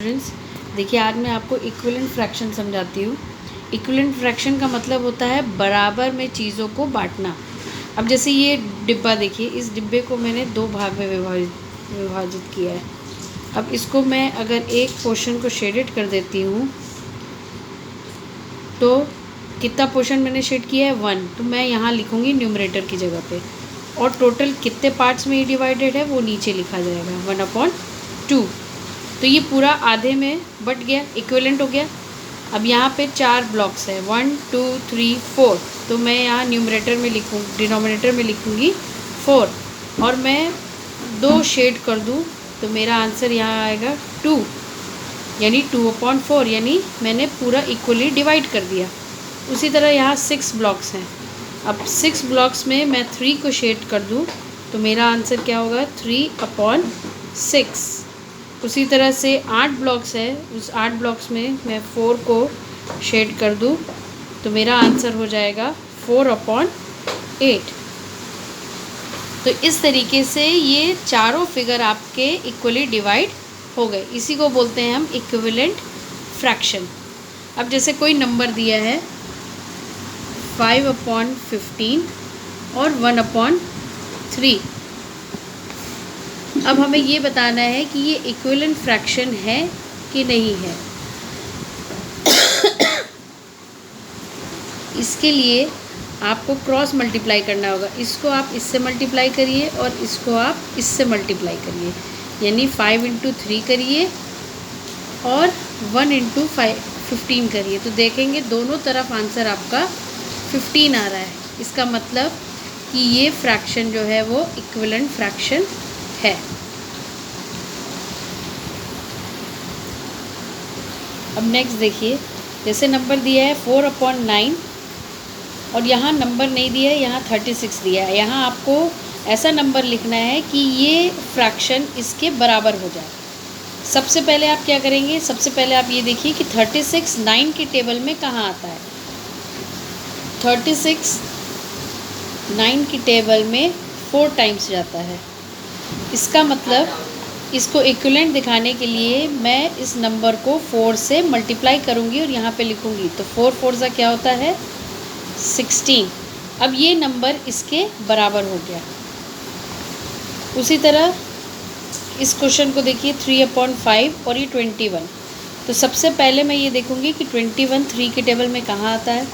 Students, देखिए आज मैं आपको इक्विवेलेंट फ्रैक्शन समझाती हूँ। इक्विवेलेंट फ्रैक्शन का मतलब होता है बराबर में चीज़ों को बांटना। अब जैसे ये डिब्बा देखिए, इस डिब्बे को मैंने दो भाग में विभाजित किया है। अब इसको मैं अगर एक पोर्शन को शेडेड कर देती हूँ तो कितना पोर्शन मैंने शेड किया है 1, तो मैं यहाँ लिखूँगी न्यूमरेटर की जगह पे, और टोटल कितने पार्ट्स में ये डिवाइडेड है वो नीचे लिखा जाएगा 1/2। तो ये पूरा आधे में बट गया, इक्विवेलेंट हो गया। अब यहाँ पे 4 ब्लॉक्स है 1 2 3 4, तो मैं यहाँ न्यूमरेटर में लिखूँ, डिनोमिनेटर में लिखूँगी 4, और मैं 2 शेड कर दूँ तो मेरा आंसर यहाँ आएगा 2, यानी 2/4, यानी मैंने पूरा इक्वली डिवाइड कर दिया। उसी तरह यहाँ 6 ब्लॉक्स हैं। अब 6 ब्लॉक्स में मैं 3 को शेड कर दूँ तो मेरा आंसर क्या होगा 3/6। उसी तरह से 8 ब्लॉक्स है, उस 8 ब्लॉक्स में मैं 4 को शेड कर दूँ तो मेरा आंसर हो जाएगा 4/8। तो इस तरीके से ये चारों फिगर आपके इक्वली डिवाइड हो गए। इसी को बोलते हैं हम इक्विवेलेंट फ्रैक्शन। अब जैसे कोई नंबर दिया है 5/15 और 1/3, अब हमें ये बताना है कि ये इक्विवेलेंट फ्रैक्शन है कि नहीं है। इसके लिए आपको क्रॉस मल्टीप्लाई करना होगा। इसको आप इससे मल्टीप्लाई करिए और इसको आप इससे मल्टीप्लाई करिए, यानी 5 × 3 करिए और 1 × 15 करिए, तो देखेंगे दोनों तरफ आंसर आपका 15 आ रहा है। इसका मतलब कि ये फ्रैक्शन जो है वो इक्विवेलेंट फ्रैक्शन है। अब नेक्स्ट देखिए, जैसे नंबर दिया है 4/9 और यहाँ नंबर नहीं दिया है, यहाँ 36 दिया है। यहाँ आपको ऐसा नंबर लिखना है कि ये फ्रैक्शन इसके बराबर हो जाए। सबसे पहले आप क्या करेंगे, सबसे पहले आप ये देखिए कि 36 9 की टेबल में कहाँ आता है। 36 9 की टेबल में 4 टाइम्स जाता है। इसका मतलब इसको इक्विवेलेंट दिखाने के लिए मैं इस नंबर को 4 से मल्टीप्लाई करूँगी और यहाँ पे लिखूँगी, तो 4 4 सा क्या होता है 16। अब ये नंबर इसके बराबर हो गया। उसी तरह इस क्वेश्चन को देखिए 3/5 और ये 21, तो सबसे पहले मैं ये देखूँगी कि 21 3 की टेबल में कहाँ आता है,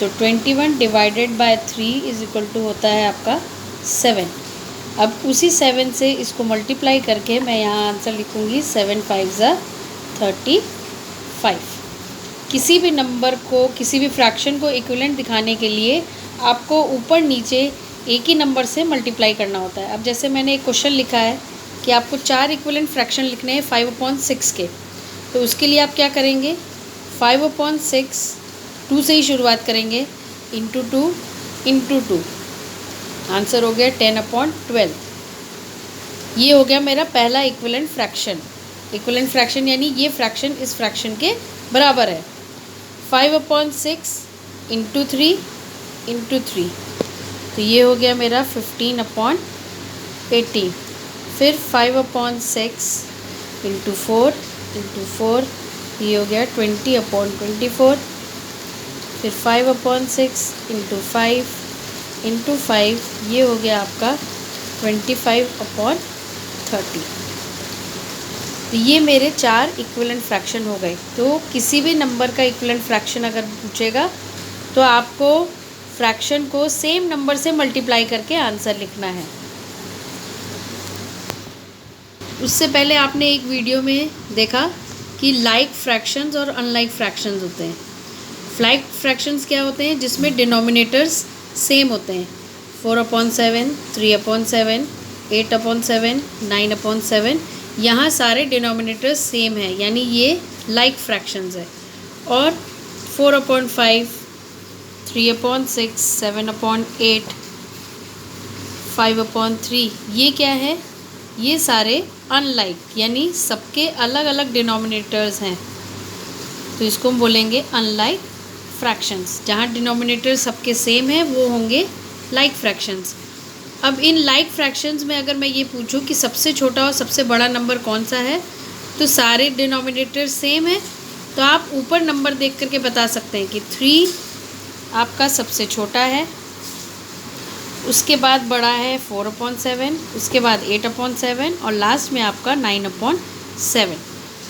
तो 21 divided by 3 is equal to होता है आपका 7। अब उसी 7 से इसको मल्टीप्लाई करके मैं यहाँ आंसर लिखूँगी 7 5 ज़ा 35। किसी भी नंबर को, किसी भी फ्रैक्शन को इक्विवेलेंट दिखाने के लिए आपको ऊपर नीचे एक ही नंबर से मल्टीप्लाई करना होता है। अब जैसे मैंने एक क्वेश्चन लिखा है कि आपको 4 इक्विवेलेंट फ्रैक्शन लिखने हैं 5/6 के, तो उसके लिए आप क्या करेंगे 5/6 2 से ही शुरुआत करेंगे, इंटू 2 इंटू 2, आंसर हो गया 10/12। ये हो गया मेरा पहला इक्विवेलेंट फ्रैक्शन। इक्विवेलेंट फ्रैक्शन यानी ये फ्रैक्शन इस फ्रैक्शन के बराबर है। 5/6 इंटू 3 इंटू 3, तो ये हो गया मेरा 15/18। फिर 5/6 इंटू 4 इंटू 4, ये हो गया 20/24। फिर 5/6 इंटू 5 इंटू 5, ये हो गया आपका 25/30। तो ये मेरे 4 इक्विवेलेंट फ्रैक्शन हो गए। तो किसी भी नंबर का इक्विवेलेंट फ्रैक्शन अगर पूछेगा तो आपको फ्रैक्शन को सेम नंबर से मल्टीप्लाई करके आंसर लिखना है। उससे पहले आपने एक वीडियो में देखा कि लाइक फ्रैक्शंस और अनलाइक फ्रैक्शंस होते हैं। लाइक फ्रैक्शंस क्या होते हैं, जिसमें डिनोमिनेटर्स सेम होते हैं, 4/7 3/7 8/7 9/7, यहाँ सारे डिनोमिनेटर्स सेम है, यानी ये लाइक फ्रैक्शंस है। और 4/5 3/6 7/8 5/3, ये क्या है, ये सारे अनलाइक, यानी सबके अलग अलग डिनोमिनेटर्स हैं, तो इसको हम बोलेंगे अनलाइक फ्रैक्शंस। जहाँ डिनोमिनेटर सबके सेम है वो होंगे लाइक फ्रैक्शंस। अब इन लाइक फ्रैक्शंस में अगर मैं ये पूछूं कि सबसे छोटा और सबसे बड़ा नंबर कौन सा है, तो सारे डिनोमिनेटर सेम है, तो आप ऊपर नंबर देख करके बता सकते हैं कि 3 आपका सबसे छोटा है, उसके बाद बड़ा है 4/7, उसके बाद 8/7 और लास्ट में आपका 9/7।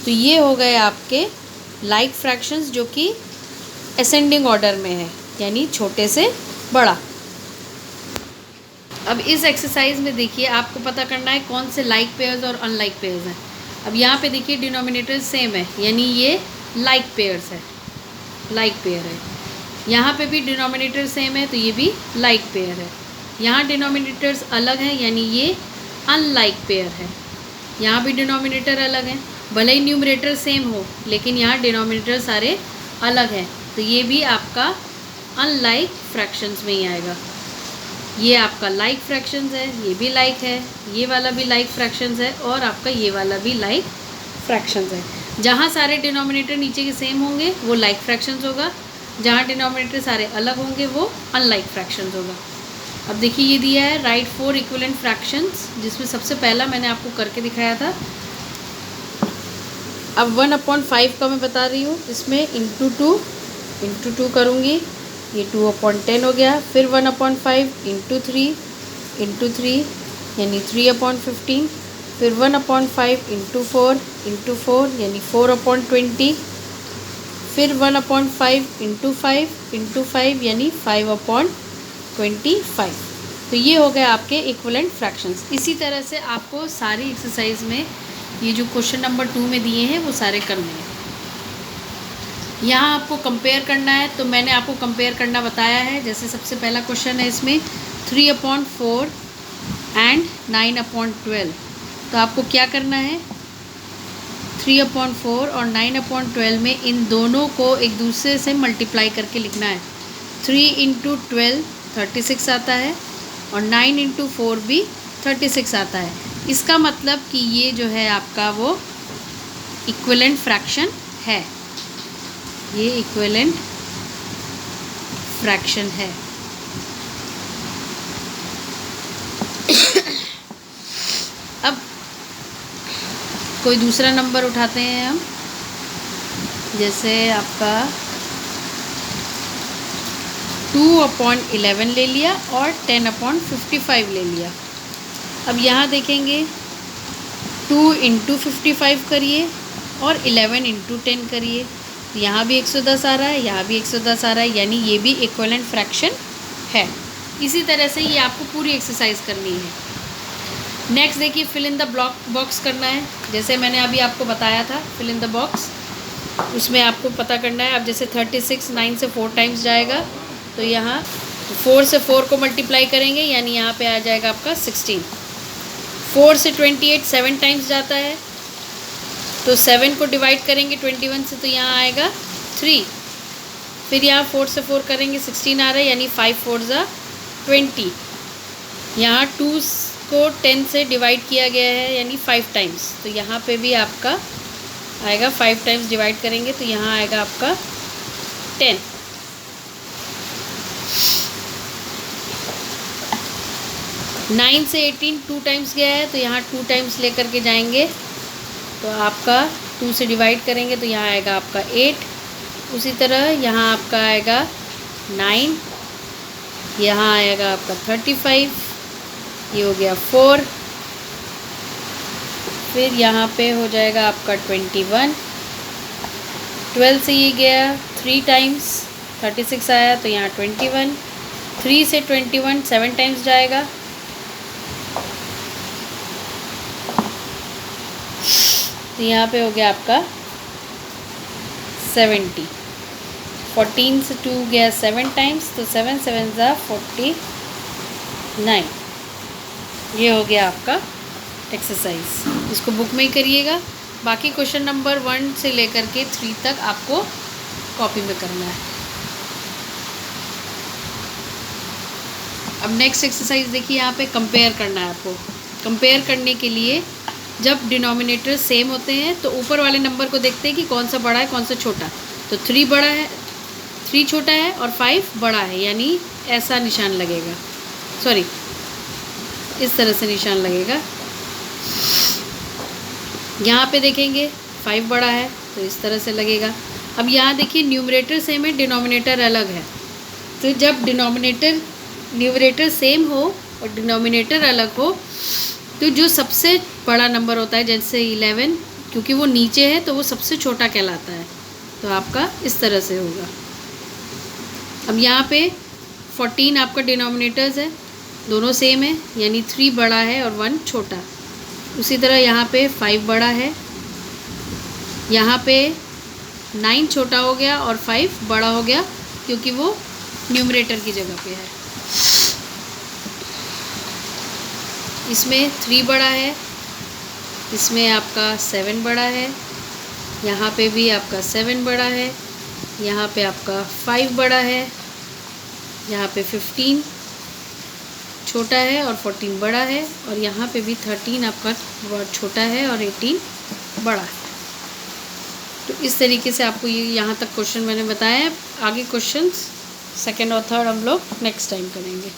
तो ये हो गए आपके लाइक फ्रैक्शंस जो कि असेंडिंग ऑर्डर में है, यानी छोटे से बड़ा। अब इस एक्सरसाइज में देखिए आपको पता करना है कौन से लाइक पेयर्स और अनलाइक पेयर्स हैं। अब यहाँ पे देखिए डिनोमिनेटर सेम है, यानी ये लाइक पेयर्स है, लाइक पेयर है। यहाँ पे भी डिनोमिनेटर सेम है, तो ये भी लाइक पेयर है। यहाँ डिनोमिनेटर्स अलग हैं, यानी ये अनलाइक पेयर है। यहाँ भी डिनोमिनेटर अलग हैं, भले ही न्यूमरेटर सेम हो, लेकिन यहाँ डिनोमिनेटर सारे अलग हैं, तो ये भी आपका अनलाइक फ्रैक्शंस में ही आएगा। ये आपका लाइक फ्रैक्शंस है, ये भी लाइक है, ये वाला भी लाइक फ्रैक्शंस है और आपका ये वाला भी लाइक फ्रैक्शंस है। जहाँ सारे डिनोमिनेटर नीचे के सेम होंगे वो लाइक फ्रैक्शंस होगा, जहाँ डिनोमिनेटर सारे अलग होंगे वो अनलाइक फ्रैक्शंस होगा। अब देखिए ये दिया है राइट 4 इक्विवेलेंट फ्रैक्शंस, जिसमें सबसे पहला मैंने आपको करके दिखाया था। अब 1/5 का मैं बता रही हूँ, इसमें इंटू टू करूँगी, ये 2/10 हो गया। फिर 1/5 इंटू थ्री यानी 3/15। फिर 1/5 इंटू फोर यानी 4/20। फिर 1/5 इंटू फाइव यानी 5/25। तो ये हो गया आपके इक्विवेलेंट फ्रैक्शंस। इसी तरह से आपको सारी एक्सरसाइज में ये जो क्वेश्चन नंबर 2 में दिए हैं वो सारे करने हैं। यहाँ आपको कंपेयर करना है, तो मैंने आपको कंपेयर करना बताया है। जैसे सबसे पहला क्वेश्चन है इसमें 3/4 एंड 9/12। तो आपको क्या करना है, 3/4 और 9/12 में इन दोनों को एक दूसरे से मल्टीप्लाई करके लिखना है। 3 × 12 36 आता है और 9 × 4 भी 36 आता है। इसका मतलब कि ये जो है आपका वो इक्विवेलेंट फ्रैक्शन है, ये इक्विवेलेंट फ्रैक्शन है। अब कोई दूसरा नंबर उठाते हैं हम, जैसे आपका 2/11 ले लिया और 10/55 ले लिया। अब यहाँ देखेंगे 2 × 55 करिए और 11 × 10 करिए, यहाँ भी 110 आ रहा है, यहाँ भी 110 आ रहा है, यानी ये भी इक्विवेलेंट फ्रैक्शन है। इसी तरह से ये आपको पूरी एक्सरसाइज करनी है। नेक्स्ट देखिए फिल इन द बॉक्स करना है, जैसे मैंने अभी आपको बताया था फिल इन द बॉक्स, उसमें आपको पता करना है। अब जैसे 36 9 से 4 टाइम्स जाएगा, तो यहाँ 4 से 4 को मल्टीप्लाई करेंगे, यानी यहाँ पे आ जाएगा आपका 16। 4 से 28 7 टाइम्स जाता है, तो 7 को डिवाइड करेंगे 21 से, तो यहाँ आएगा 3। फिर यहाँ 4 से 4 करेंगे 16 आ रहा है, यानी 5 4 ज़ा 20। यहाँ 2 को 10 से डिवाइड किया गया है, यानी 5 टाइम्स, तो यहाँ पे भी आपका आएगा 5 टाइम्स डिवाइड करेंगे, तो यहाँ आएगा आपका 10। नाइन से 18 2 टाइम्स गया है, तो यहाँ 2 टाइम्स लेकर के जाएंगे, तो आपका 2 से डिवाइड करेंगे, तो यहाँ आएगा आपका 8। उसी तरह यहाँ आपका आएगा 9, यहाँ आएगा आपका 35, ये हो गया 4। फिर यहाँ पे हो जाएगा आपका 21। 12 से ये गया 3 टाइम्स 36 आया, तो यहाँ 21। 3 से 21 7 टाइम्स जाएगा, तो यहाँ पे हो गया आपका 70। 14 से 2 गया 7 टाइम्स, तो 7 7 ज़ा 49। ये हो गया आपका एक्सरसाइज। इसको बुक में ही करिएगा, बाकी क्वेश्चन नंबर 1 से लेकर के 3 तक आपको कॉपी में करना है। अब नेक्स्ट एक्सरसाइज देखिए, यहाँ पे कंपेयर करना है आपको। कंपेयर करने के लिए जब डिनोमिनेटर सेम होते हैं तो ऊपर वाले नंबर को देखते हैं कि कौन सा बड़ा है कौन सा छोटा। तो 3 बड़ा है, 3 छोटा है और 5 बड़ा है, यानी ऐसा निशान लगेगा, सॉरी इस तरह से निशान लगेगा। यहाँ पे देखेंगे 5 बड़ा है तो इस तरह से लगेगा। अब यहाँ देखिए न्यूमरेटर सेम है, डिनोमिनेटर अलग है। तो जब न्यूमरेटर सेम हो और डिनोमिनेटर अलग हो तो जो सबसे बड़ा नंबर होता है, जैसे 11, क्योंकि वो नीचे है तो वो सबसे छोटा कहलाता है। तो आपका इस तरह से होगा। अब यहाँ पे 14 आपका डिनोमिनेटर्स है, दोनों सेम है, यानी 3 बड़ा है और 1 छोटा। उसी तरह यहाँ पे 5 बड़ा है, यहाँ पे 9 छोटा हो गया और 5 बड़ा हो गया, क्योंकि वो न्यूमरेटर की जगह पे है। इसमें 3 बड़ा है, इसमें आपका 7 बड़ा है, यहाँ पे भी आपका 7 बड़ा है, यहाँ पे आपका 5 बड़ा है, यहाँ पे 15 छोटा है और 14 बड़ा है, और यहाँ पे भी 13 आपका बहुत छोटा है और 18 बड़ा है। तो इस तरीके से आपको ये यहाँ तक क्वेश्चन मैंने बताया है। आगे क्वेश्चंस सेकंड और थर्ड हम लोग नेक्स्ट टाइम करेंगे।